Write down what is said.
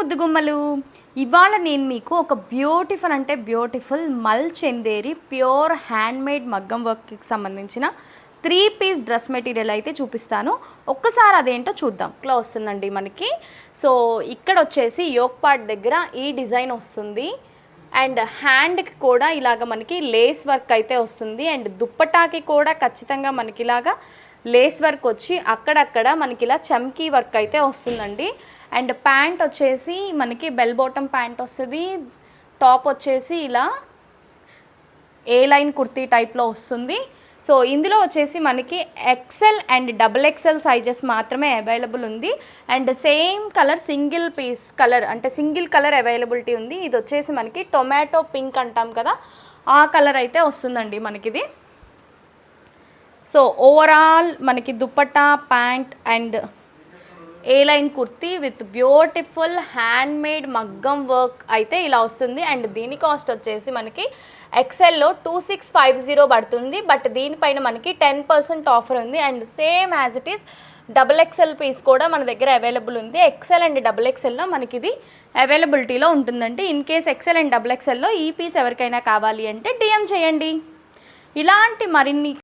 ముద్దుగుమ్మలు. ఇవాళ నేను మీకు ఒక బ్యూటిఫుల్ అంటే బ్యూటిఫుల్ మల్ చందేరి ప్యూర్ హ్యాండ్మేడ్ మగ్గం వర్క్కి సంబంధించిన 3 పీస్ డ్రెస్ మెటీరియల్ అయితే చూపిస్తాను. ఒక్కసారి అదేంటో చూద్దాం. ఇట్లా వస్తుందండి మనకి. సో ఇక్కడ వచ్చేసి యోక్ పార్ట్ దగ్గర ఈ డిజైన్ వస్తుంది అండ్ హ్యాండ్కి కూడా ఇలాగ మనకి లేస్ వర్క్ అయితే వస్తుంది అండ్ దుప్పటాకి కూడా ఖచ్చితంగా మనకి ఇలాగా లేస్ వర్క్ వచ్చి అక్కడక్కడ మనకి ఇలా చమ్కీ వర్క్ అయితే వస్తుందండి. అండ్ ప్యాంట్ వచ్చేసి మనకి బెల్ బాటమ్ ప్యాంట్ వస్తుంది. టాప్ వచ్చేసి ఇలా ఏ లైన్ కుర్తీ టైప్లో వస్తుంది. సో ఇందులో వచ్చేసి మనకి ఎక్సెల్ అండ్ XXL సైజెస్ మాత్రమే అవైలబుల్ ఉంది. And same colour single piece colour అంటే సింగిల్ కలర్ అవైలబిలిటీ ఉంది. ఇది వచ్చేసి మనకి టొమాటో పింక్ అంటాం కదా, ఆ కలర్ అయితే వస్తుందండి మనకిది. సో ఓవరాల్ మనకి dupatta pant and A line kurti with beautiful handmade మగ్గం వర్క్ అయితే ఇలా వస్తుంది. అండ్ దీని కాస్ట్ వచ్చేసి మనకి ఎక్సెల్లో 2650 పడుతుంది. బట్ దీనిపైన మనకి 10% ఆఫర్ ఉంది. And same as it is XXL piece కూడా మన దగ్గర అవైలబుల్ ఉంది. ఎక్సెల్ అండ్ XXLలో మనకి ఇది అవైలబిలిటీలో ఉంటుందండి. ఇన్ కేస్ ఎక్సెల్ అండ్ XXLలో ఈ పీస్ ఎవరికైనా కావాలి అంటే DM చేయండి. ఇలాంటి మరిన్ని